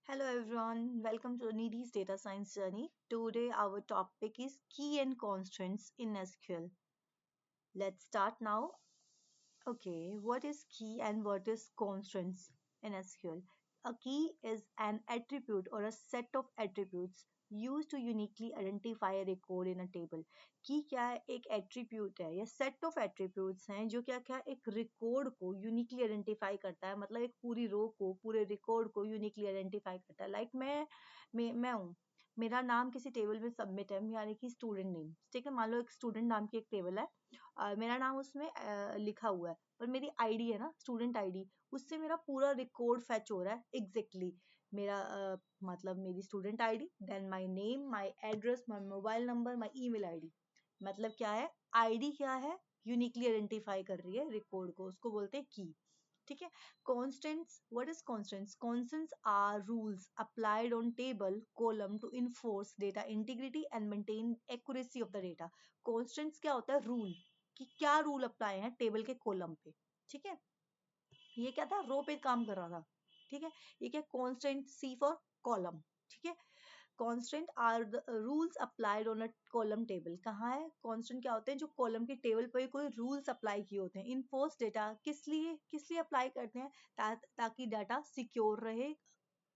Hello everyone, welcome to Nidhi's Data Science Journey. Today our topic is key and constraints in SQL. Let's start now. Okay, what is key and what is constraints in SQL? A key is an attribute or a set of attributes used to uniquely identify a record in a table. की क्या है? एक attribute है या set of attributes हैं जो क्या क्या एक रिकॉर्ड को यूनिकली आइडेंटिफाई करता है, मतलब एक पूरी रो को, पूरे रिकॉर्ड को यूनिकली आइडेंटिफाई करता है। लाइक मैं हूँ, मेरा नाम किसी टेबल में सबमिट है, यानी कि स्टूडेंट नेम, ठीक है। मान लो एक स्टूडेंट नाम की एक टेबल है, मेरा नाम उसमें लिखा हुआ है, पर मेरी आईडी है ना, स्टूडेंट आईडी, उससे मेरा पूरा रिकॉर्ड फैच हो रहा है एग्जैक्टली मेरा मतलब मेरी student ID, then my name, my address, my mobile number, my email ID. मतलब क्या है, आईडी क्या है, यूनिकली आइडेंटिफाई कर रही है रिकॉर्ड को, उसको बोलते हैं की। ठीक है। Constants, what is constants? Constants are rules applied on table column to enforce data integrity and maintain accuracy of the data. Constants क्या होता है, रूल, कि क्या रूल अप्लाई है टेबल के कॉलम पे। ठीक है, ये क्या था, रो पे काम कर रहा था। ठीक है, ये क्या, कांस्टेंट, सी फॉर कॉलम। ठीक है, constant are the rules applied on a column table. कहाँ है कांस्टेंट, क्या होते हैं जो कॉलम के टेबल पर कोई रूल्स अप्लाई किए होते हैं। इनफोर्स डेटा, किस लिए अप्लाई करते हैं, ताकि डाटा सिक्योर रहे।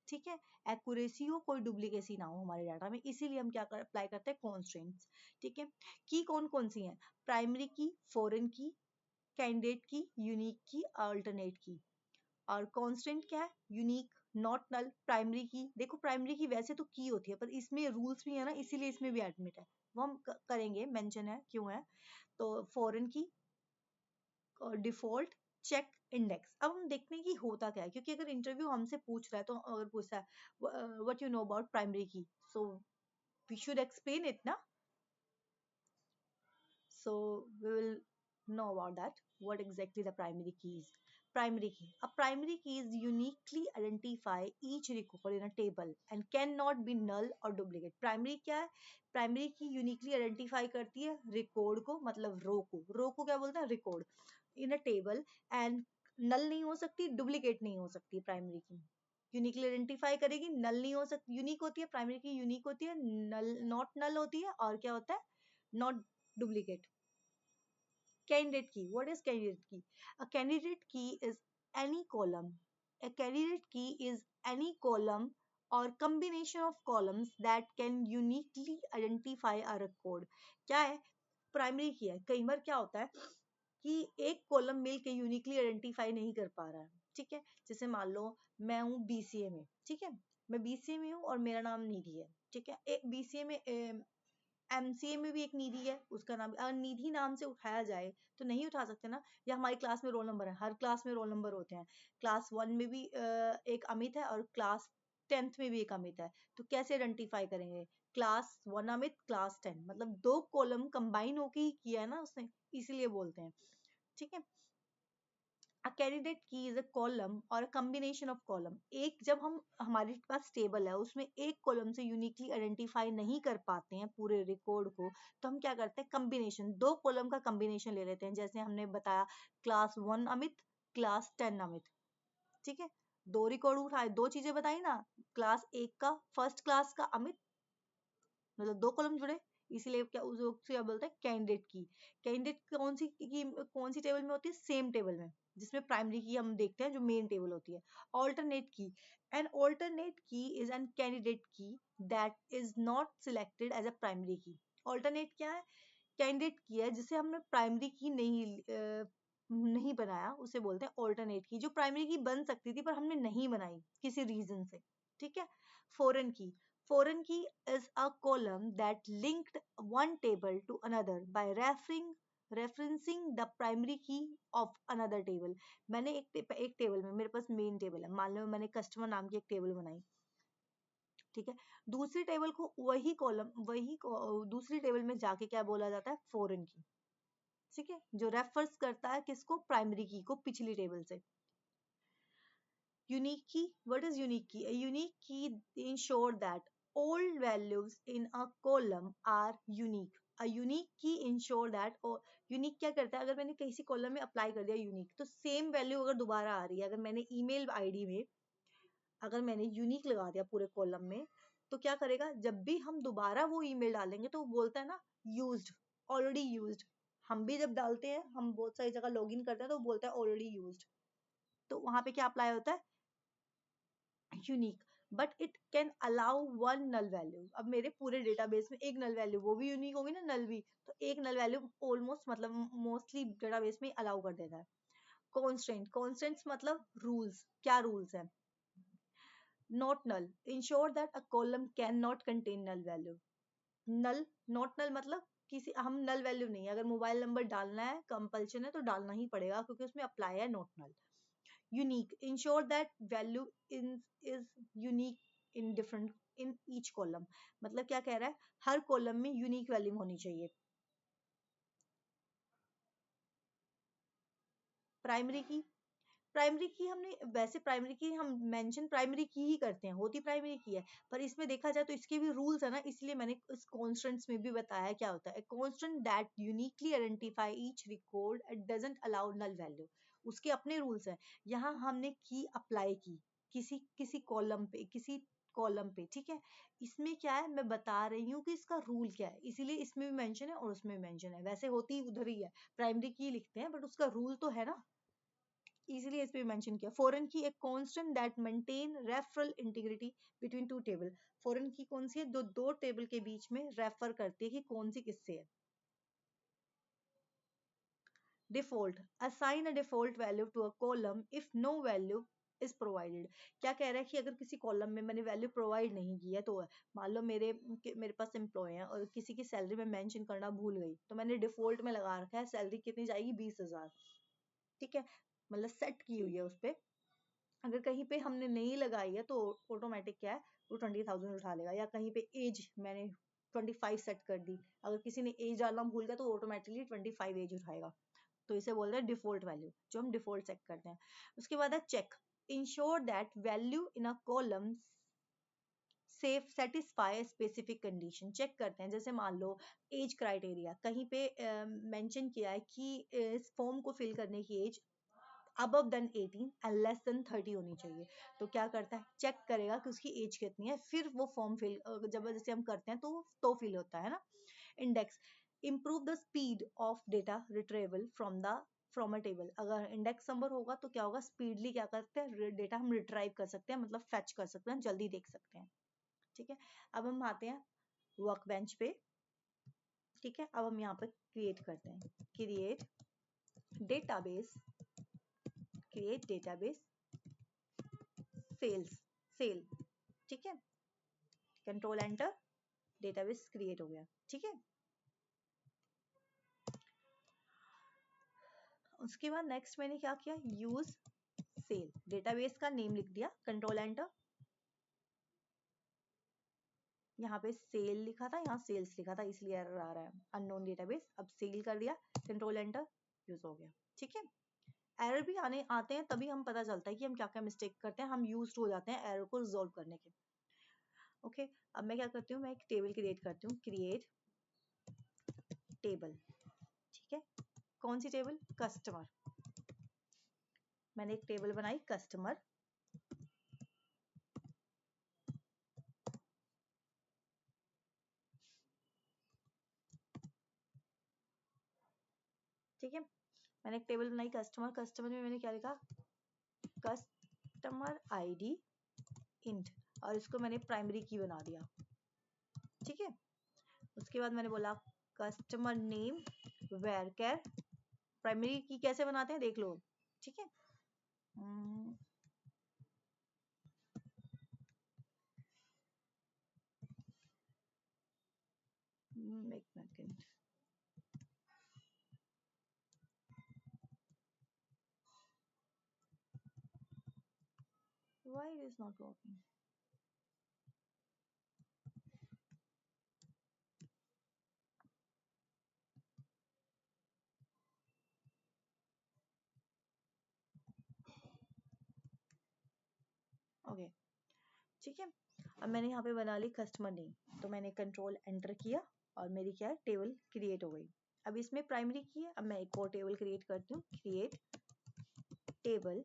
ठीक है, एक्यूरेसी हो, कोई डुप्लीकेसी ना हो हमारे डाटा में, इसीलिए हम क्या अप्लाई करते हैं, कॉन्स्टेंट्स। ठीक है, की कौन कौन सी हैं, प्राइमरी की, फॉरेन की, कैंडिडेट की, यूनिक की, अल्टरनेट की। और कांस्टेंट क्या है, यूनिक, नॉट नल। प्राइमरी की, देखो प्राइमरी की वैसे तो की होती है, पर इसमें रूल्स भी है ना, इसीलिए इसमें भी एडमिट है, वो हम करेंगे, मेंशन है क्यों है। तो फॉरेन की, डिफॉल्ट, चेक, इंडेक्स। अब हम देखते हैं कि होता क्या है, क्योंकि अगर इंटरव्यू हमसे पूछ रहा है, तो अगर पूछता है what you know about primary की, so we should explain it ना। So we will know about that. What exactly the primary key is? Primary key. A primary key is uniquely identify each record in a table and cannot be null or duplicate. Primary क्या है? Primary key uniquely identify करती है record को, मतलब रो को। रो को क्या बोलते हैं, record in a table, and null नहीं हो सकती, duplicate नहीं हो सकती। प्राइमरी की यूनिकली आइडेंटिफाई करेगी, नल नहीं हो सकती, यूनिक होती है प्राइमरी की, यूनिक होती है, नल नॉट नल होती है, और क्या होता है, not duplicate. Candidate key. What is candidate key? A candidate key is any column. A candidate key is any column or combination of columns that can uniquely identify a record. क्या है, primary की है। कई बार क्या होता है कि एक कॉलम मिल के यूनिकली आइडेंटिफाई नहीं कर पा रहा है। ठीक है, जैसे मान लो मैं हूँ बीसीए में, ठीक है, मैं बीसीए में हूँ और मेरा नाम निधि है। ठीक है, बीसीए में एमसीए में भी एक निधि है, उसका नाम, अगर निधि नाम से उठाया जाए तो नहीं उठा सकते ना। या हमारी क्लास में रोल नंबर है, हर क्लास में रोल नंबर होते हैं, क्लास 1 में भी एक अमित है और क्लास 10th में भी एक अमित है, तो कैसे आइडेंटिफाई करेंगे, क्लास 1 अमित, क्लास 10, मतलब दो कॉलम कंबाइन होके ही किया है ना उसने, इसीलिए बोलते हैं। ठीक है, A candidate key is a column or a combination of column. एक जब हम हमारे पास टेबल है, उसमें एक कॉलम से यूनिकली आइडेंटिफाई नहीं कर पाते हैं पूरे रिकॉर्ड को, तो हम क्या करते हैं, कम्बिनेशन, दो कॉलम का कम्बिनेशन ले लेते हैं। जैसे हमने बताया क्लास 1 अमित, क्लास 10 अमित। ठीक है, दो रिकॉर्ड उठाए, दो चीजें बताई ना, क्लास एक का, फर्स्ट क्लास का अमित, मतलब दो कॉलम जुड़े, इसीलिए क्या बोलते हैं, कैंडिडेट की। कैंडिडेट कौन सी टेबल में होती है, सेम टेबल में, जिसमें प्राइमरी की हम देखते हैं जो मेन टेबल होती है। Alternate key, an alternate key is an candidate key that is not selected as a primary key. Alternate क्या है, कैंडिडेट की है जिसे हमने प्राइमरी की नहीं बनाया, उसे बोलते हैं ऑल्टरनेट की, जो प्राइमरी की बन सकती थी पर हमने नहीं बनाई किसी रीजन से। ठीक है, फॉरेन की, foreign key is a column that linked one table to another by referencing the primary key of another table. मैंने एक टेबल में, मेरे पास मेन टेबल है, मान लो मैंने कस्टमर नाम की एक टेबल बनाई। ठीक है, दूसरी टेबल को दूसरी टेबल में जाके क्या बोला जाता है, फॉरेन की। ठीक है, जो रेफर्स करता है किसको, प्राइमरी की को, पिछली टेबल से। Unique key. What is unique key? A unique key ensure that all values in a column are unique. A unique key ensure that unique क्या करता है, अगर मैंने किसी कॉलम में अप्लाई कर दिया unique, तो सेम वैल्यू अगर दोबारा आ रही है, अगर मैंने ईमेल आईडी में अगर मैंने यूनिक लगा दिया पूरे कॉलम में, तो क्या करेगा, जब भी हम दोबारा वो ईमेल डालेंगे तो वो बोलता है ना यूज्ड, ऑलरेडी यूज्ड। हम भी जब डालते हैं, हम बहुत सारी जगह लॉगिन करते हैं तो वो बोलता है ऑलरेडी यूज्ड, तो वहां पे क्या अप्लाई होता है, unique. But it can allow one null value. अब मेरे पूरे डेटाबेस में एक नल वैल्यू, वो भी यूनिक होगी ना, नल भी, तो एक नल वैल्यू ऑलमोस्ट मतलब मोस्टली डेटाबेस में अलाउ कर देता है। कॉन्स्टेंट, कॉन्स्टेंट्स मतलब रूल्स, क्या रूल्स है, not null, ensure that a column can not contain null value. Null, not null मतलब किसी, हम नल वैल्यू नहीं, अगर मोबाइल नंबर डालना है कंपल्शन है तो डालना ही पड़ेगा क्योंकि उसमें अप्लाई है not null. Unique, ensure that value in is unique in different in each column, मतलब क्या कह रहा है, हर कॉलम में यूनिक वैल्यू होनी चाहिए। प्राइमरी की, प्राइमरी की हमने वैसे प्राइमरी की हम मेंशन प्राइमरी की ही करते हैं, होती प्राइमरी की है, पर इसमें देखा जाए तो इसके भी रूल्स है ना, इसलिए मैंने इस कॉन्स्टेंट्स में भी बताया क्या होता है। Constant that uniquely identify each record and doesn't allow null value, उसके अपने रूल्स हैं। यहाँ हमने की अप्लाई की किसी किसी कॉलम पे, किसी कॉलम पे, ठीक है। इसमें क्या है, मैं बता रही हूँ कि इसका रूल क्या है, इसीलिए इसमें भी मेंशन है और उसमें भी मेंशन है। वैसे होती उधर ही है, प्राइमरी की लिखते हैं बट उसका रूल तो है ना, इसीलिए इस पे मेंशन किया। फॉरेन की, एक constant that maintain referral integrity between two table. Foreign की कौन सी है, जो दो टेबल के बीच में रेफर करती है कि कौन सी किससे है। Default, assign a default value to a column if no value is provided. क्या कह रहा है कि अगर किसी कॉलम में मैंने वैल्यू प्रोवाइड नहीं की है, तो मान लो मेरे पास एम्प्लॉय है और किसी की सैलरी में मेंशन करना भूल गई, तो मैंने डिफॉल्ट में लगा रखा है सैलरी कितनी जाएगी, 20,000, ठीक है, मतलब सेट की हुई है उस पर। अगर कहीं पे हमने नहीं लगाई है तो ऑटोमेटिक क्या है, वो 20,000 उठा लेगा। या कहीं पे एज मैंने 25 सेट कर दी, अगर किसी ने एज डालना भूल गया तो ऑटोमेटिकली 25 एज उठाएगा। तो इसे बोल रहे हैं डिफॉल्ट वैल्यू, जो हम डिफॉल्ट सेट करते हैं। उसके बाद है check, ensure that value in a column safe satisfy specific condition. Check करते हैं, जैसे मान लो एज क्राइटेरिया कहीं पे मेंशन किया है कि इस फॉर्म को फिल करने की as above than 18 and less than 30 होनी चाहिए। तो क्या करता है, चेक करेगा कि उसकी एज कितनी है, फिर वो फॉर्म फिल, जब जैसे हम करते हैं तो फिल होता है ना। Index, improve the speed of data retrieval from a table। अगर इंडेक्स नंबर होगा तो क्या होगा, स्पीडली क्या करते हैं, डेटा हम रिट्राइव कर सकते हैं, मतलब फेच कर सकते हैं, जल्दी देख सकते हैं, ठीक है। अब हम आते हैं वर्क बेंच पे, ठीक है। अब हम यहाँ पे क्रिएट करते हैं, create database, create database sales, sale, ठीक है। कंट्रोल एंटर, डेटाबेस क्रिएट हो गया, ठीक है। उसके बाद नेक्स्ट मैंने क्या किया, यूज सेल, डेटाबेस का नेम लिख दिया, कंट्रोल एंटर। यहाँ पे सेल लिखा था, यहाँ सेल्स लिखा था, इसलिए एरर आ रहा है, अननोन डेटाबेस। अब सेल कर दिया, कंट्रोल एंटर, यूज हो गया, ठीक है। एरर भी आते हैं तभी हम पता चलता है कि हम क्या क्या मिस्टेक करते हैं, हम यूज्ड हो जाते हैं एरर को रिजोल्व करने के। ओके, अब मैं क्या करती हूँ, मैं एक टेबल क्रिएट करती हूँ, क्रिएट टेबल, ठीक है। कौन सी टेबल, कस्टमर। मैंने एक टेबल बनाई कस्टमर, ठीक है। मैंने एक टेबल बनाई कस्टमर, कस्टमर में मैंने क्या लिखा, कस्टमर आईडी इंट, और इसको मैंने प्राइमरी की बना दिया, ठीक है। उसके बाद मैंने बोला customer name varchar, primary key कैसे बनाते हैं देख लो, ठीक है। एक minute, why it is not working? Okay, ठीक है। अब मैंने यहाँ पे बना ली कस्टमर नेम, तो मैंने कंट्रोल एंटर किया और मेरी क्या है, टेबल क्रिएट हो गई। अब इसमें प्राइमरी की है, अब मैं एक और टेबल क्रिएट करती हूँ, क्रिएट टेबल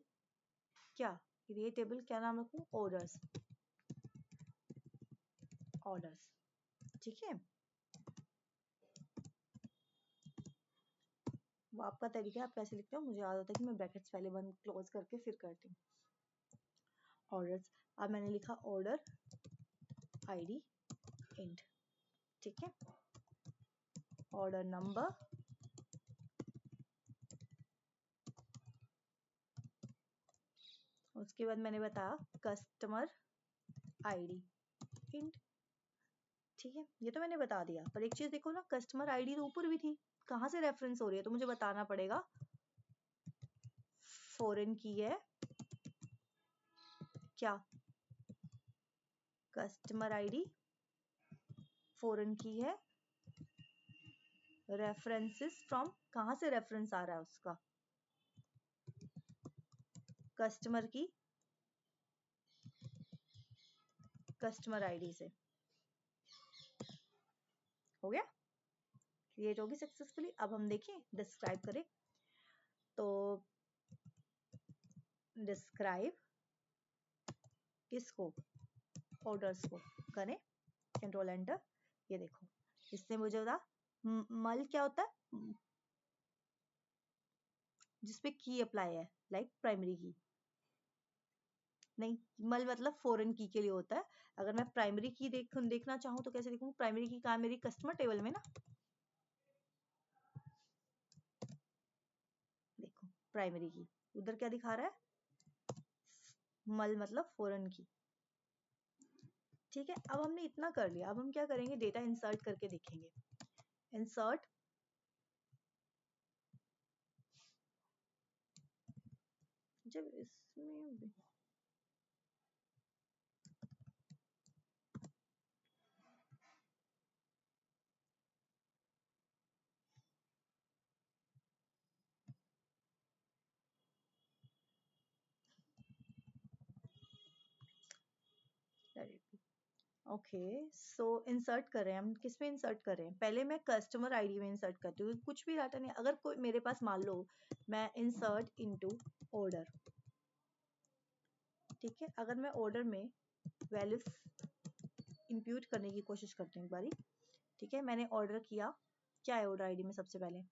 क्या, ये टेबल क्या नाम रखूं, ऑर्डर्स, ऑर्डर्स, ठीक है। वो आपका तरीका है, आप कैसे लिखते हो, मुझे याद होता है कि मैं ब्रैकेट्स पहले बंद क्लोज करके फिर करती हूँ। ऑर्डर्स, अब मैंने लिखा ऑर्डर आईडी इंट, ठीक है। ऑर्डर नंबर, उसके बाद मैंने बताया कस्टमर आईडी इंट, ठीक है। ये तो मैंने बता दिया, पर एक चीज देखो ना, कस्टमर आईडी तो ऊपर भी थी, कहाँ से रेफरेंस हो रही है, तो मुझे बताना पड़ेगा। फॉरेन की है क्या, कस्टमर आईडी फॉरेन की है, रेफरेंसेस फ्रॉम, कहाँ से रेफरेंस आ रहा है उसका, कस्टमर की कस्टमर आईडी से। हो गया, क्रिएट होगी सक्सेसफुली। अब हम देखें, डिस्क्राइब करें, तो डिस्क्राइब किसको, ऑर्डर्स को करें, कंट्रोल एंटर। ये देखो, इससे मुझे बता, मल क्या होता है, जिसपे की अप्लाई है, लाइक प्राइमरी की, नहीं, मल मतलब फॉरेन की के लिए होता है। अगर मैं प्राइमरी की देखना चाहूँ तो कैसे देखूँ, प्राइमरी की कहाँ, मेरी कस्टमर टेबल में ना, देखो प्राइमरी की उधर क्या दिखा रहा है, मल मतलब फॉरेन की, ठीक है। अब हमने इतना कर लिया, अब हम क्या करेंगे, डेटा इंसर्ट करके देखेंगे। इंसर्ट, जब इसमें ओके, सो इंसर्ट कर रहे हैं हम, किस में इंसर्ट कर रहे हैं, पहले मैं कस्टमर आईडी में इंसर्ट करती हूँ, कुछ भी डाटा नहीं। अगर कोई मेरे पास, मान लो मैं इंसर्ट इनटू ऑर्डर, ठीक है। अगर मैं ऑर्डर में वैल्यूज इंप्यूट करने की कोशिश करती हूँ एक बारी, ठीक है। मैंने ऑर्डर किया, क्या है ऑर्डर आईडी में, सबसे पहले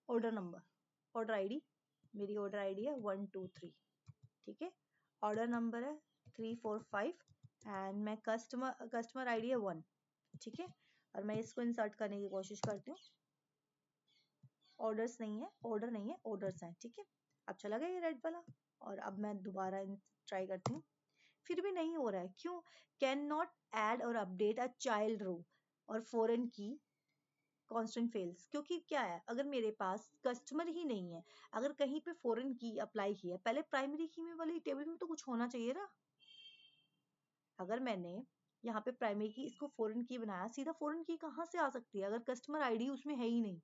ऑर्डर नंबर, ऑर्डर आईडी, मेरी ऑर्डर आईडी है 123, ठीक है। ऑर्डर नंबर है 345 एंड मैं कस्टमर आईडी है 1, ठीक है। और मैं इसको इंसर्ट करने की कोशिश करती हूँ, ऑर्डर्स नहीं है, ऑर्डर नहीं है, ऑर्डर्स हैं, ठीक है। अब चला गया ये रेड वाला, और अब मैं दोबारा ट्राई करती हूँ, फिर भी नहीं हो रहा है, क्यों, कैन नॉट ऐड और अपडेट अ चाइल्ड रो और फॉरेन की कांस्टेंट फेल्स, क्योंकि क्या है, अगर मेरे पास कस्टमर ही नहीं है, अगर कहीं पे फॉरेन की अप्लाई की है, पहले प्राइमरी की में वाली टेबल में तो कुछ होना चाहिए ना। अगर मैंने यहाँ पे प्राइमरी की, इसको फॉरेन की बनाया, सीधा फॉरेन की कहाँ से आ सकती है, अगर कस्टमर आईडी उसमें है ही नहीं।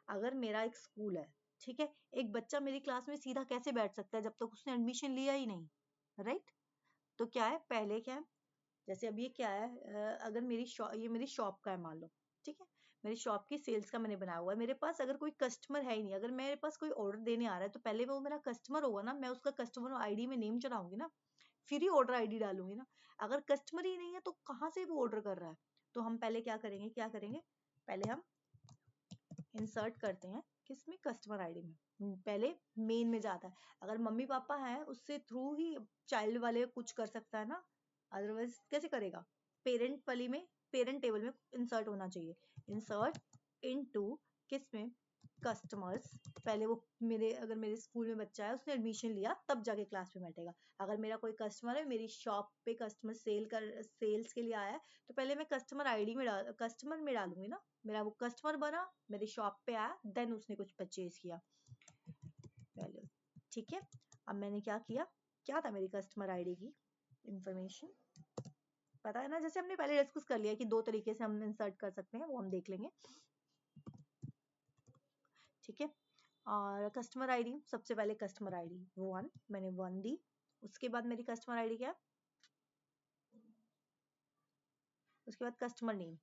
अगर मेरा एक स्कूल है, ठीक है, एक बच्चा मेरी क्लास में सीधा कैसे बैठ सकता है जब तक उसने एडमिशन लिया ही नहीं, राइट। तो क्या है, पहले क्या है, जैसे अब ये क्या है, अगर मेरी शॉप, ये मेरी शॉप का है मान लो, ठीक है, मेरी शॉप की सेल्स का मैंने बनाया हुआ है, मेरे पास अगर कोई कस्टमर है ही नहीं, अगर मेरे पास कोई ऑर्डर देने आ रहा है, तो पहले वो मेरा कस्टमर होगा ना, मैं उसका कस्टमर आईडी में नेम चढ़ाऊंगी ना, फिर ही ऑर्डर आईडी डालूंगी ना। अगर कस्टमर ही नहीं है तो कहाँ से वो ऑर्डर कर रहा है, तो हम पहले क्या करेंगे, पहले हम इंसर्ट करते हैं किसमें, कस्टमर आईडी में, पहले मेन में जाता है। अगर मम्मी पापा है, उससे थ्रू ही चाइल्ड वाले कुछ कर सकता है ना, अदरवाइज कैसे करेगा, पेरेंट वाली में, पेरेंट टेबल में इंसर्ट होना चाहिए। इंसर्ट इनटू किसमें, कस्टमर्स, पहले वो मेरे, अगर मेरे स्कूल में बच्चा है, उसने एडमिशन लिया, तब जाके क्लास में बैठेगा। अगर मेरा कोई कस्टमर है, मेरी शॉप पे कस्टमर सेल्स के लिए आया है, तो पहले मैं कस्टमर आईडी में कस्टमर में डालूंगी ना, मेरा वो कस्टमर बना, मेरी शॉप पे आया, देन उसने कुछ परचेज किया, वैल्यू, ठीक है। अब मैंने क्या किया, क्या था मेरी कस्टमर आईडी की इंफॉर्मेशन, पता है ना, जैसे हमने पहले डिस्कस कर लिया कि दो तरीके से हम इंसर्ट कर सकते हैं, वो हम देख लेंगे, ठीक है। और कस्टमर आईडी, सबसे पहले कस्टमर आईडी 1, मैंने 1 दी, उसके बाद मेरी कस्टमर आईडी क्या, उसके बाद कस्टमर नेम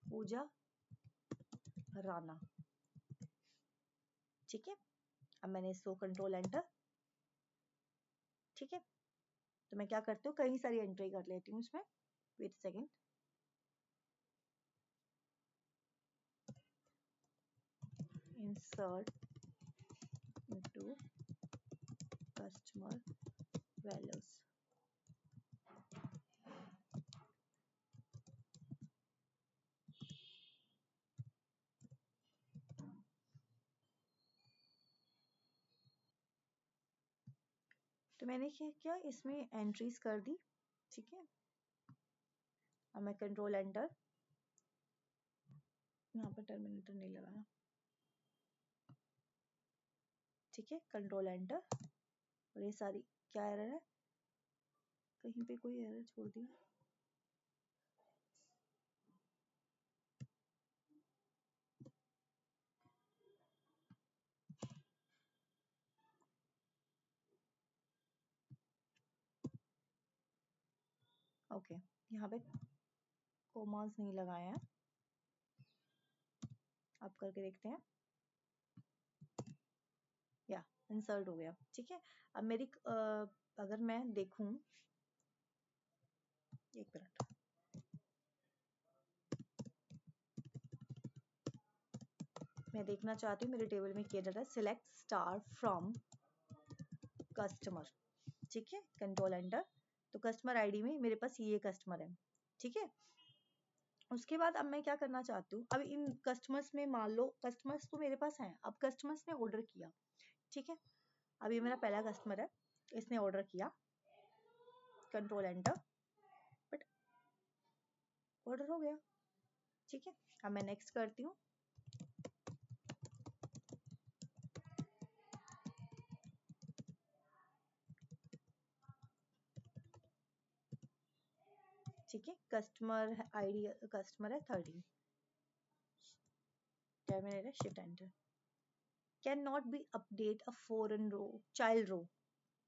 पूजा राणा, ठीक है। अब मैंने इसको कंट्रोल एंटर, ठीक है, तो मैं क्या करती हूँ, कई सारी एंट्री कर लेती हूँ इसमें। Wait second, insert into customer values। तो मैंने क्या किया, इसमें एंट्रीज कर दी। ठीक है, अब मैं कंट्रोल एंटर, यहाँ पर टर्मिनेटर नहीं लगाना। ठीक है, कंट्रोल एंटर, और ये सारी क्या एरर है, कहीं पे कोई एरर छोड़ दिया। ओके, यहाँ पे कोमास नहीं लगाए हैं, आप करके देखते हैं। या इंसर्ट हो गया। ठीक है, अब मेरी अगर मैं देखूं, एक मिनट, मैं देखना चाहती हूँ मेरे टेबल में क्या डाटा है, सिलेक्ट स्टार फ्रॉम कस्टमर। ठीक है, कंट्रोल एंटर, तो कस्टमर आईडी में मेरे पास ये कस्टमर है। ठीक है, उसके बाद अब मैं क्या करना चाहती हूँ, अब इन कस्टमर्स में मान लो कस्टमर्स तो मेरे पास हैं, अब कस्टमर्स ने ऑर्डर किया। ठीक है, अब ये मेरा पहला कस्टमर है, इसने ऑर्डर किया, कंट्रोल एंटर, बट ऑर्डर हो गया। ठीक है, अब मैं नेक्स्ट करती हूँ। ठीक है, कस्टमर आईडी, कस्टमर है 13, टर्मिनेट है, shift enter. Can not be update a foreign row, child row.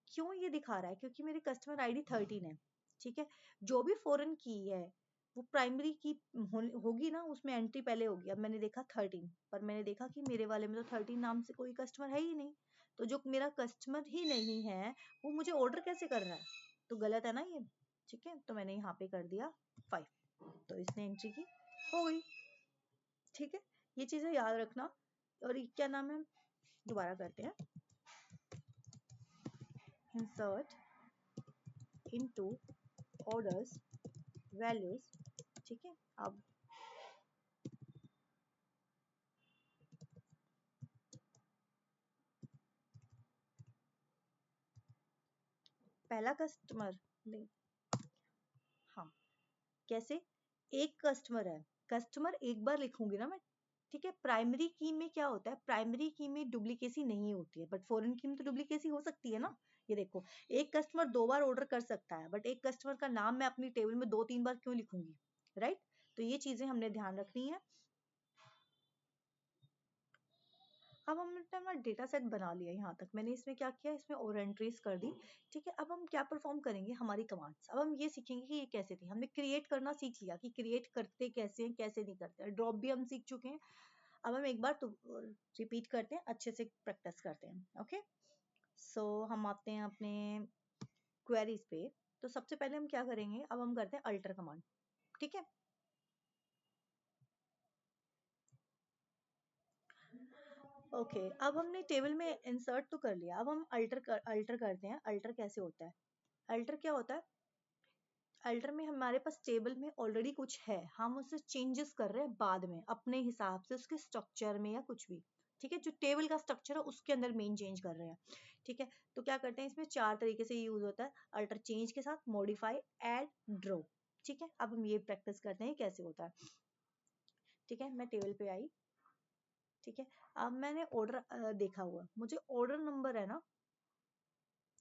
क्यों ये दिखा रहा है, क्योंकि मेरी कस्टमर आईडी 13 है। ठीक है, जो भी फॉरेन की है वो प्राइमरी की होगी ना, उसमें एंट्री पहले होगी। अब मैंने देखा 13, पर मैंने देखा कि मेरे वाले में तो 13 नाम से कोई कस्टमर है ही नहीं, तो जो मेरा कस्टमर ही नहीं है वो मुझे ऑर्डर कैसे कर रहा है, तो गलत है ना ये। ठीक है, तो मैंने यहाँ पे कर दिया 5, तो इसने एंट्री की, हो गई। ठीक है, ये चीजें याद रखना। और ये क्या नाम है, दोबारा करते हैं, insert into orders values। ठीक है, अब पहला कस्टमर, हाँ कैसे, एक कस्टमर है, कस्टमर एक बार लिखूंगी ना मैं। ठीक है, प्राइमरी की में क्या होता है, प्राइमरी की में डुप्लीकेसी नहीं होती है, बट फॉरेन की में तो डुप्लीकेसी हो सकती है ना। ये देखो, एक कस्टमर 2 बार ऑर्डर कर सकता है, बट एक कस्टमर का नाम मैं अपनी टेबल में 2-3 बार क्यों लिखूंगी, राइट। तो ये चीजें हमने ध्यान रखनी है। अब हमने अपना डेटा सेट बना लिया, यहाँ तक मैंने इसमें क्या किया, इसमें और एंट्रीज कर दी। ठीक है, अब हम क्या परफॉर्म करेंगे, हमारी कमांड्स। अब हम ये सीखेंगे कि ये कैसे थी, हमने क्रिएट करना सीख लिया कि क्रिएट करते कैसे हैं, कैसे नहीं करते, ड्रॉप भी हम सीख चुके हैं। अब हम एक बार तो रिपीट करते हैं, अच्छे से प्रैक्टिस करते हैं। ओके, सो हम आते हैं अपने क्वेरीज पे। तो सबसे पहले हम क्या करेंगे, अब हम करते हैं अल्टर कमांड। ठीक है, ओके, अब हमने टेबल में इंसर्ट तो कर लिया, अब हम अल्टर करते हैं। अल्टर कैसे होता है, अल्टर क्या होता है, अल्टर में हमारे पास टेबल में ऑलरेडी कुछ है, हम उससे चेंजेस कर रहे हैं बाद में अपने हिसाब से, उसके स्ट्रक्चर में या कुछ भी। ठीक है, जो टेबल का स्ट्रक्चर है उसके अंदर मेन चेंज कर रहे हैं। ठीक है, तो क्या करते हैं, इसमें 4 तरीके से यूज होता है अल्टर, चेंज के साथ, मॉडिफाई, ऐड, ड्रॉ। ठीक है, अब हम ये प्रैक्टिस करते हैं कैसे होता है। ठीक है, मैं टेबल पे आई। ठीक है, अब मैंने ऑर्डर देखा हुआ, मुझे ऑर्डर नंबर है ना।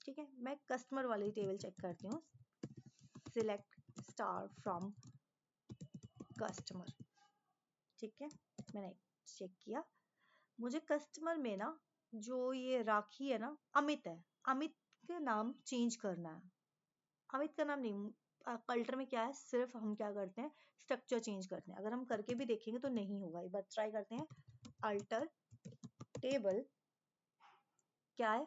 ठीक है, मैं कस्टमर वाली टेबल चेक करती हूँ, सिलेक्ट स्टार फ्रॉम कस्टमर। ठीक है, मैंने चेक किया, मुझे कस्टमर में ना जो ये राखी है ना, अमित है, अमित का नाम चेंज करना है। अमित का नाम नहीं, अल्टर में क्या है, सिर्फ हम क्या करते हैं, स्ट्रक्चर चेंज करते हैं। अगर हम करके भी देखेंगे तो नहीं होगा, एक बार ट्राई करते हैं। अल्टर टेबल क्या है,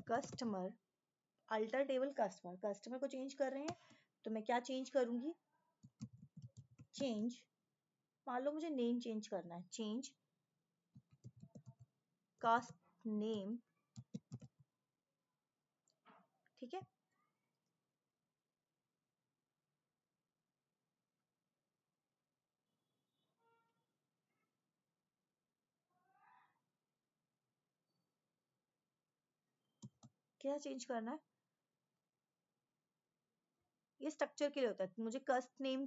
customer, alter table customer, customer को चेंज कर रहे हैं तो मैं क्या चेंज करूंगी, चेंज, मान लो मुझे नेम चेंज करना है, चेंज कास्ट नेम, ठीक है। क्या चेंज करना है, ये स्ट्रक्चर के लिए होता है, मुझे कस्ट नेम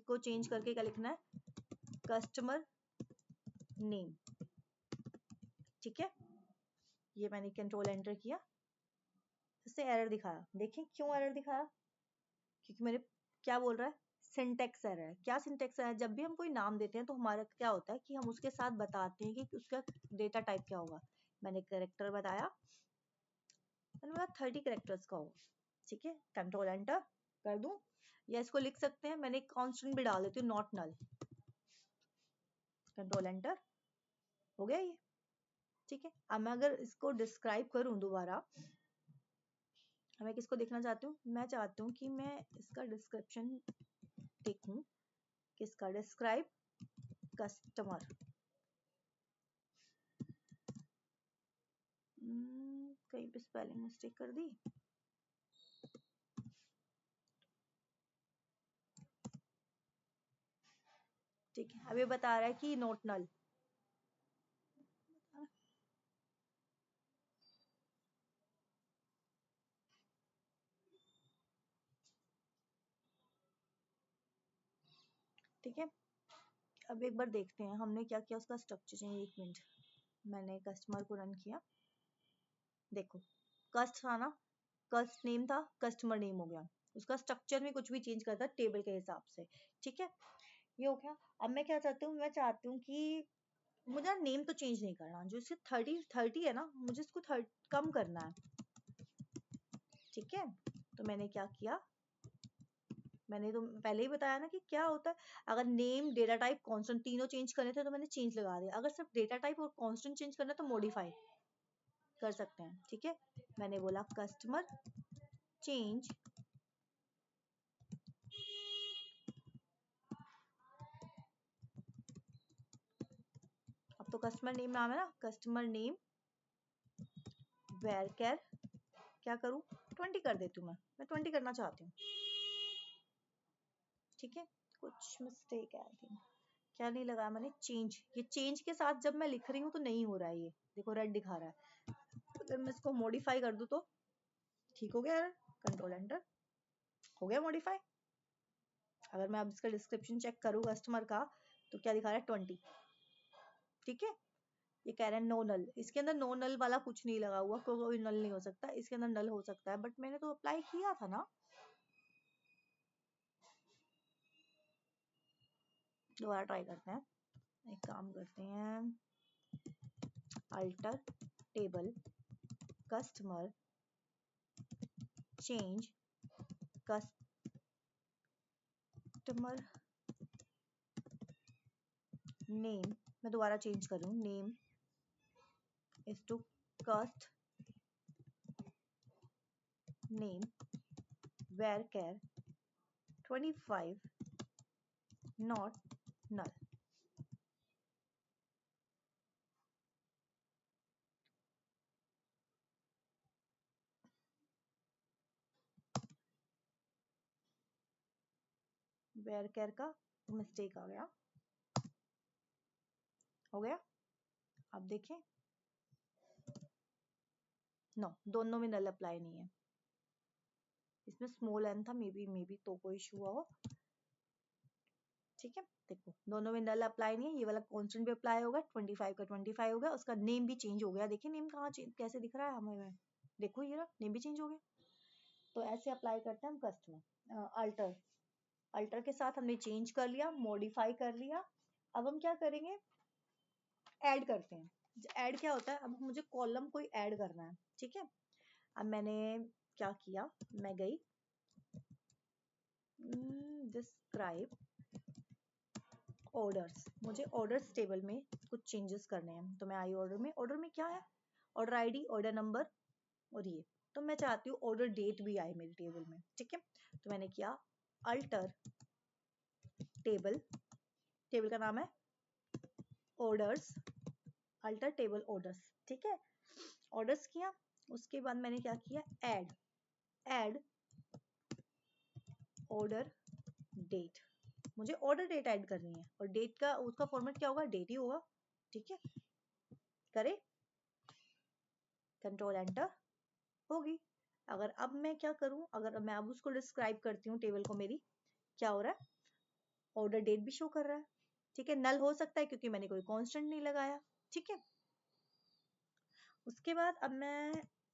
को चेंज करके क्या लिखना है, कस्टमर नेम, ठीक है। ये मैंने कंट्रोल एंटर किया, इससे एरर दिखाया, देखें क्यों एरर दिखाया, क्योंकि मेरे क्या बोल रहा है, सिंटेक्स एरर है। क्या सिंटेक्स एरर, जब भी हम कोई नाम देते हैं तो हमारा क्या होता है कि हम उसके साथ बताते हैं कि उसका डेटा टाइप क्या होगा। मैंने करेक्टर बताया, मैंने बोला 30 करेक्टर्स का होगा, ठीक है। कंट्रोल एंटर कर दूं, या इसको लिख सकते हैं, मैंने कांस्टेंट भी डाल देती हूँ, नॉट नल, कंट्रोल एंटर, हो गया ये, ठीक है। अब मैं अगर इसको डिस्क्राइब करूं दोबारा, मैं किसको देखना चाहती हूँ, मैं चाहती हूँ कि मैं इसका डिस्क्रिप्शन देखूं, किसका, डिस्क्राइब कस्टमर, कहीं पे स्पेलिंग मिस्टेक कर दी, ठीक है। अब ये बता रहा है कि नोट नल, ठीक है। अब एक बार देखते हैं हमने क्या किया, उसका स्ट्रक्चर चाहिए, एक मिनट, मैंने कस्टमर को रन किया, देखो कस्ट था ना, कस्ट नेम था, कस्टमर नेम हो गया, उसका स्ट्रक्चर में कुछ भी चेंज करता टेबल के हिसाब से, ठीक है, ये हो गया। अब मैं क्या चाहती हूँ, मैं चाहती हूँ कि मुझे नेम तो चेंज नहीं करना, जो इससे 30 है ना, मुझे इसको कम करना है, ठीक है। तो मैंने क्या किया, मैंने तो पहले ही बताया ना कि क्या होता है, अगर नेम डेटा टाइप कांस्टेंट तीनों चेंज करने थे तो मैंने चेंज लगा दिया, अगर सिर्फ डेटा टाइप और कांस्टेंट चेंज करना है तो मॉडिफाई कर सकते हैं, ठीक है। मैंने बोला कस्टमर चेंज अब तो कस्टमर नेम नाम है ना, कस्टमर नेम वेर कैर, क्या करूं, 20 कर देती हूँ, मैं 20 करना चाहती हूँ, ठीक है। कुछ मिस्टेक है आई थिंक, क्या नहीं लगाया मैंने, चेंज, ये चेंज के साथ जब मैं लिख रही हूँ तो नहीं हो रहा है, ये देखो रेड दिखा रहा है, अगर मैं इसको मॉडिफाई कर दूं तो ठीक हो गया, कंट्रोल एंटर, हो गया मॉडिफाई। अगर मैं अब इसका डिस्क्रिप्शन चेक करूँ कस्टमर का, तो क्या दिखा रहा है, 20, ठीक है। ये कह रहा है नो नल, इसके अंदर नो नल वाला कुछ नहीं लगा हुआ, कोई नल नहीं हो सकता, इसके अंदर नल हो सकता है, बट मैंने तो अप्लाई किया था ना, दोबारा ट्राई करते हैं, एक काम करते हैं, alter table customer change customer name, मैं दोबारा चेंज करूँ, name is to cust name varchar 25 not null, varchar का मिस्टेक आ गया, हो गया। अब देखें, नो, दोनों में नल अप्लाई नहीं है, इसमें स्मॉल एन था, मे बी तो कोई इशू हुआ हो, ठीक है। देखो दोनों में नल अप्लाई नहीं है, ये वाला कांस्टेंट भी अप्लाई होगा, 25 का 25 हो गया, उसका नेम भी चेंज हो गया, देखिए नेम कहाँ कैसे दिख रहा है हमें, देखो ये रहा नेम भी चेंज हो गया। तो ऐसे अप्लाई करते हैं हम कस्टमर, अल्टर, अल्टर के साथ हमने चेंज कर लिया, मॉडिफाई कर लिया, अब हम क्या करेंगे, ऐड करते हैं। ऐड क्या होता है, अब मुझे कॉलम कोई ऐड करना है, ठीक है। अब मैंने क्या किया, मैं गई डिस्क्राइब ऑर्डर्स, मुझे ऑर्डर्स टेबल में कुछ चेंजेस करने हैं, तो मैं आई ऑर्डर में क्या है, ऑर्डर आईडी, ऑर्डर नंबर, और ये, तो मैं चाहती हूँ ऑर्डर डेट भी आए मेरी टेबल में, ठीक है। तो मैंने किया अल्टर टेबल, टेबल का नाम है ऑर्डर्स, अल्टर टेबल ऑर्डर्स, ठीक है। ऑर्डर्स किया, उसके बाद मैंने क्या किया, ऐड, ऐड ऑर्डर डेट, मुझे ऑर्डर डेट ऐड करनी है और डेट का उसका फॉर्मेट क्या होगा, डेट ही होगा, ठीक है। करे, कंट्रोल एंटर, होगी। अगर अब मैं क्या करूं, अगर मैं अब उसको डिस्क्राइब करती हूँ टेबल को मेरी, क्या हो रहा है, ऑर्डर डेट भी शो कर रहा है, ठीक है। नल हो सकता है क्योंकि मैंने कोई कांस्टेंट नहीं लगाया, ठीक है। उसके बाद अब मैं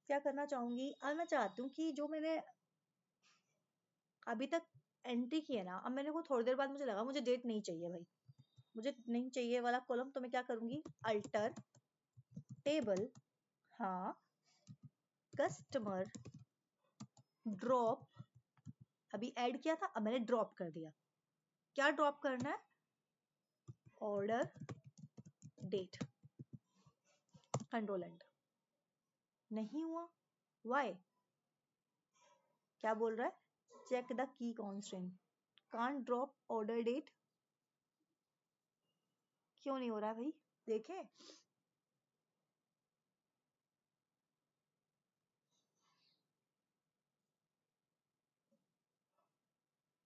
क्या करना चाहूंगी, अब मैं चाहती हूँ कि जो मैंने अभी तक एंट्री की है ना, अब मैंने को थोड़ी देर बाद मुझे लगा मुझे डेट नहीं चाहिए भाई, मुझे नहीं चाहिए वाला कॉलम, तो मैं क्या करूंगी, अल्टर टेबल, हाँ, कस्टमर ड्रॉप, अभी ऐड किया था, अब मैंने ड्रॉप कर दिया, क्या ड्रॉप करना है, ऑर्डर डेट, कंट्रोल एंटर, नहीं हुआ, वाई, क्या बोल रहा है, check the key constant, can't drop order date, क्यों नहीं हो रहा है भाई, देखें,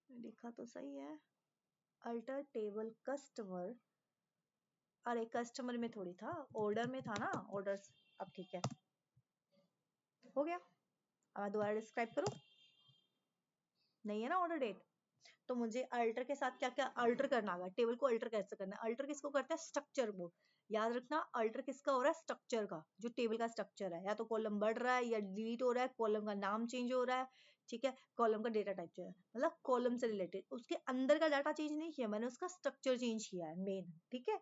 लिखा तो सही है, अल्टर टेबल कस्टमर, अरे कस्टमर में थोड़ी था, ऑर्डर में था ना, ऑर्डर्स, अब ठीक है, हो गया। अब दोबारा डिस्क्राइब करो, नहीं है ना ऑर्डर डेट, तो मुझे अल्टर के साथ क्या क्या अल्टर करना होगा, टेबल को अल्टर कैसे करना है, अल्टर किसको करते हैं, स्ट्रक्चर को, याद रखना, अल्टर किसका हो रहा है, स्ट्रक्चर का, जो टेबल का स्ट्रक्चर है, या तो कॉलम बढ़ रहा है या डिलीट हो रहा है, कॉलम का नाम चेंज हो रहा है, ठीक है, कॉलम का डेटा टाइप चेंज, मतलब कॉलम से रिलेटेड, उसके अंदर का डाटा चेंज नहीं किया मैंने, उसका स्ट्रक्चर चेंज किया है मेन, ठीक है।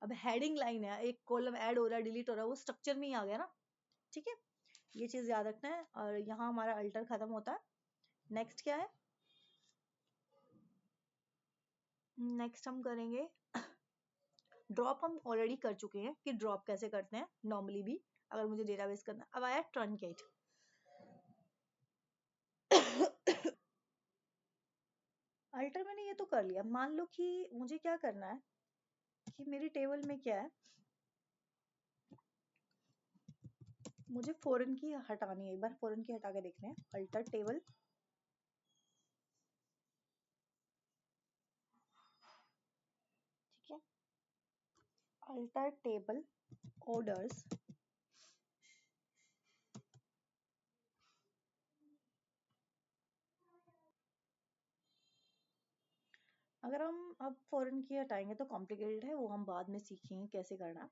अब हेडिंग लाइन है, एक कॉलम ऐड हो रहा है, डिलीट हो रहा है, वो स्ट्रक्चर में ही आ गया ना, ठीक है, ये चीज याद रखना है। और यहाँ हमारा अल्टर खत्म होता है, नेक्स्ट क्या है, नेक्स्ट हम करेंगे ड्रॉप, हम ऑलरेडी कर चुके हैं कि ड्रॉप कैसे करते हैं नॉर्मली भी, अगर मुझे डेटाबेस करना। अब आया ट्रंकेट, अल्टर मैंने ये तो कर लिया, मान लो कि मुझे क्या करना है कि मेरी टेबल में क्या है, मुझे फॉरेन की हटानी है, एक बार फॉरेन की हटा के देखते हैं, अल्टर टेबल, ठीक है, अल्टर टेबल ऑर्डर्स, अगर हम अब फॉरेन की हटाएंगे तो कॉम्प्लिकेटेड है, वो हम बाद में सीखेंगे कैसे करना,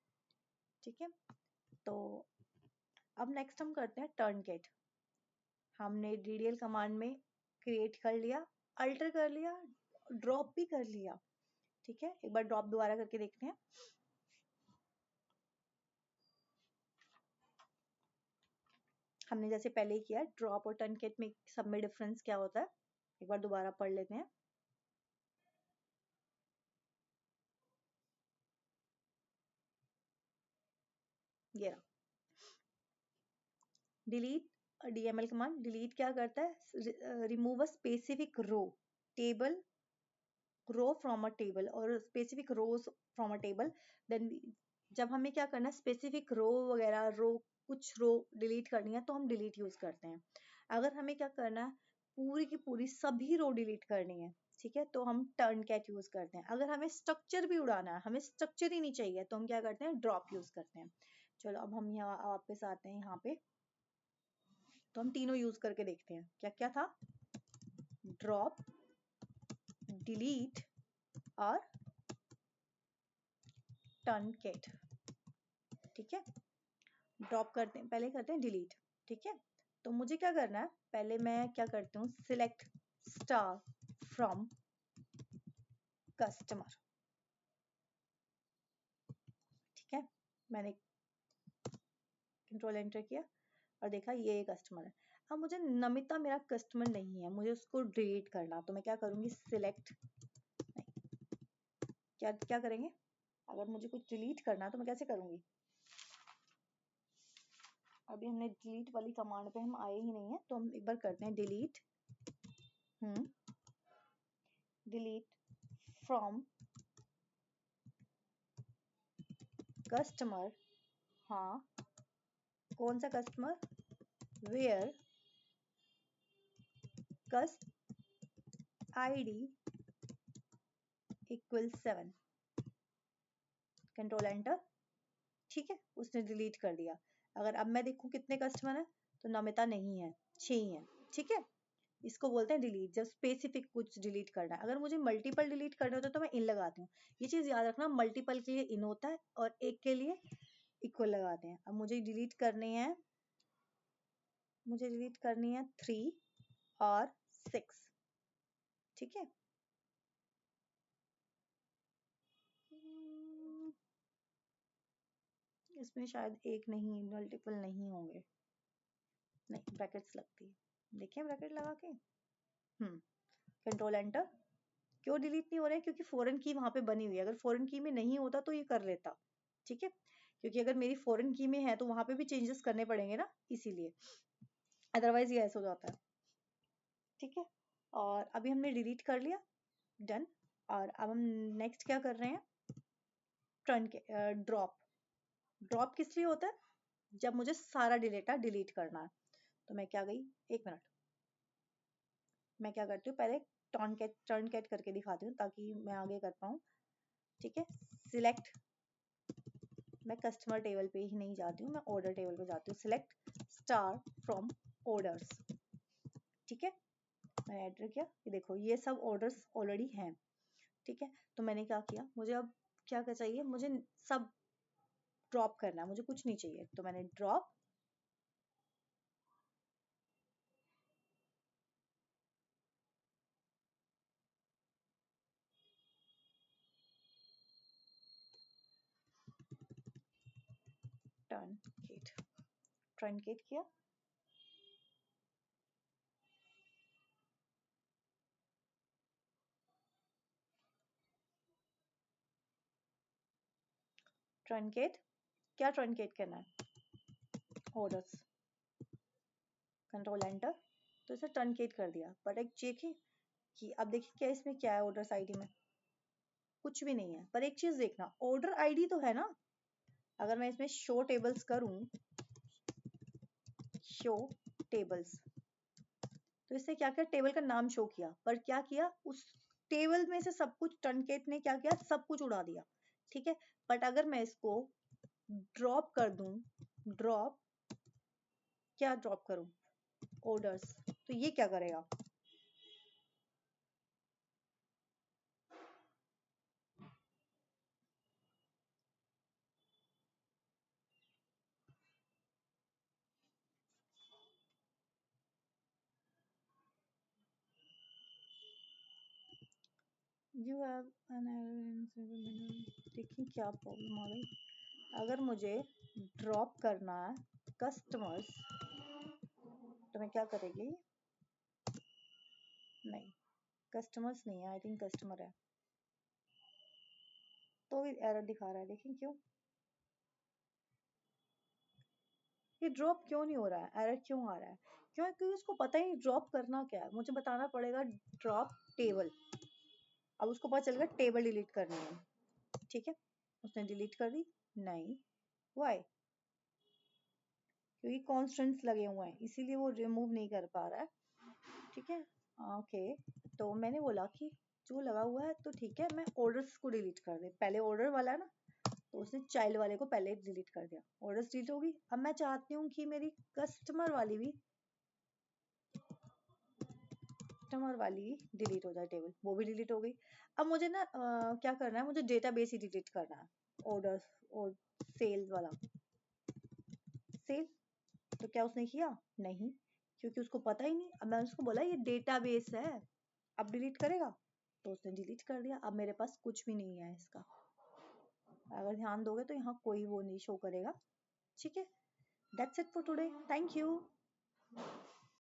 ठीक है। तो अब नेक्स्ट हम करते हैं टर्नकेट, हमने डीडीएल कमांड में क्रिएट कर लिया, अल्टर कर लिया, ड्रॉप भी कर लिया, ठीक है। एक बार ड्रॉप दोबारा करके देखते हैं, हमने जैसे पहले ही किया, ड्रॉप और टर्नकेट में सब में डिफरेंस क्या होता है, एक बार दोबारा पढ़ लेते हैं, ये रहा, डिलीट डीएमएल कमांड, डिलीट क्या करता है, remove a specific row, table row from a table और specific rows from a table, then जब हमें क्या करना है, स्पेसिफिक रो वगैरह, रो कुछ रो डिलीट करनी है तो हम डिलीट यूज करते हैं, अगर हमें क्या करना है, पूरी की पूरी सभी रो डिलीट करनी है, ठीक है, तो हम टर्न कैट यूज करते हैं, अगर हमें स्ट्रक्चर भी उड़ाना है, हमें स्ट्रक्चर ही नहीं चाहिए, तो हम क्या करते हैं, ड्रॉप यूज करते हैं। चलो अब हम यहाँ वापस आते हैं यहाँ पे, तो हम तीनों यूज करके देखते हैं, क्या क्या था, ड्रॉप, डिलीट और टर्न कैट, ठीक है। ड्रॉप करते हैं, पहले करते हैं डिलीट, ठीक है। तो मुझे क्या करना है, पहले मैं क्या करती हूँ, सिलेक्ट स्टार फ्रॉम कस्टमर, ठीक है, मैंने कंट्रोल एंटर किया और देखा ये कस्टमर है। अब मुझे नमिता मेरा कस्टमर नहीं है, मुझे उसको डिलीट करना, तो मैं क्या करूंगी, सिलेक्ट, क्या क्या करेंगे, अगर मुझे कुछ डिलीट करना तो मैं कैसे करूंगी, अभी हमने डिलीट वाली कमांड पे हम आए ही नहीं है, तो हम एक बार करते हैं डिलीट डिलीट फ्रॉम कस्टमर। हाँ, कौन सा कस्टमर? वेयर कस्ट id इक्वल 7। Control enter. ठीक है, उसने डिलीट कर दिया। अगर अब मैं देखूं कितने कस्टमर है, तो नमिता नहीं है, 6 ही है। ठीक है, इसको बोलते हैं डिलीट, जब स्पेसिफिक कुछ डिलीट करना है। अगर मुझे मल्टीपल डिलीट करने होते तो मैं इन लगाती हूँ। ये चीज याद रखना, मल्टीपल के लिए इन होता है और एक के लिए इक्वल लगाते हैं। अब मुझे डिलीट करनी है, 3 और 6। ठीक है, इसमें शायद एक नहीं, मल्टीपल नहीं होंगे। नहीं, ब्रैकेट्स लगती है, देखिए ब्रैकेट लगा के। Control enter. क्यों डिलीट नहीं हो रहा है? क्योंकि फॉरेन की वहां पे बनी हुई है। अगर फॉरेन की में नहीं होता तो ये कर लेता। ठीक है, क्योंकि अगर मेरी फॉरेन की में है तो वहां पे भी चेंजेस करने पड़ेंगे ना, इसीलिए। अदरवाइज ये ऐसा हो जाता है। ठीक है, और अभी हमने डिलीट कर लिया, डन। और अब हम नेक्स्ट क्या कर रहे हैं? टर्न के ड्रॉप। ड्रॉप किस लिए होता है? जब मुझे सारा डेटा डिलीट करना है। तो मैं क्या गई, एक मिनट, मैं क्या करती हूँ, पहले टर्न कैट करके दिखाती हूँ ताकि मैं आगे कर पाऊँ। ठीक है, सिलेक्ट, मैं कस्टमर टेबल पे ही नहीं जाती हूँ, मैं ऑर्डर टेबल पे जाती हूँ। Select star from orders. ठीक है, मैंने एंटर किया, ये देखो ये सब ऑर्डर्स ऑलरेडी हैं। ठीक है, तो मैंने क्या किया, मुझे अब क्या क्या चाहिए, मुझे सब ड्रॉप करना है, मुझे कुछ नहीं चाहिए। तो मैंने ड्रॉप टर्नकेट, टर्नकेट किया। ट्रंकेट, क्या ट्रंकेट करना है? ऑर्डर्स। कंट्रोल एंटर, तो इसे ट्रंकेट कर दिया। पर एक देखिए कि अब देखिए क्या इसमें क्या है, ऑर्डर्स आईडी में कुछ भी नहीं है। पर एक चीज देखना, ऑर्डर आईडी तो है ना। अगर मैं इसमें शो टेबल्स करूं, शो टेबल्स, तो इससे क्या किया, टेबल का नाम शो किया। पर क्या किया, उस टेबल में से सब कुछ, ट्रंकेट ने क्या किया, सब कुछ उड़ा दिया। ठीक है, बट अगर मैं इसको ड्रॉप कर दूं, ड्रॉप, क्या ड्रॉप करूं, ऑर्डर्स, तो ये क्या करेगा, यू हैव एन एरर। देखिए क्या प्रॉब्लम आ गई। अगर मुझे ड्रॉप करना है कस्टमर्स, तो मैं क्या करेगी, नहीं कस्टमर्स नहीं है, आई थिंक कस्टमर है, तो भी एरर दिखा रहा है। देखिए क्यों, ये ड्रॉप क्यों नहीं हो रहा है, एरर क्यों आ रहा है? क्यों? क्योंकि उसको पता ही ड्रॉप करना क्या है, मुझे बताना पड़ेगा ड्रॉप टेबल। अब उसको पता चल गया टेबल डिलीट करनी है। ठीक है, उसने डिलीट कर दी। नहीं, वाई? क्योंकि कॉन्स्टेंट्स लगे हुए हैं, इसीलिए वो रिमूव नहीं कर पा रहा है। ठीक है, ओके। तो मैंने बोला कि जो लगा हुआ है तो ठीक है, मैं ऑर्डर्स को डिलीट कर दे। पहले ऑर्डर वाला है ना, तो उसने चाइल्ड वाले को पहले डिलीट कर दिया, ऑर्डर्स डिलीट होगी। अब मैं चाहती हूँ कि मेरी कस्टमर वाली भी डिलीट हो जाए, टेबल वो भी डिलीट हो गई। अब मुझे ना क्या करना है, मुझे डेटाबेस ही डिलीट करना है, ऑर्डर्स और सेल्स वाला। सेल, तो क्या उसने किया? नहीं, क्योंकि उसको पता ही नहीं। अब मैं उसको बोला ये डेटाबेस है, अब डिलीट करेगा, तो उसने डिलीट कर दिया। अब मेरे पास कुछ भी नहीं है इसका। अगर ध्यान दोगे तो यहाँ कोई वो नहीं शो करेगा। ठीक है, that's it for today, thank you.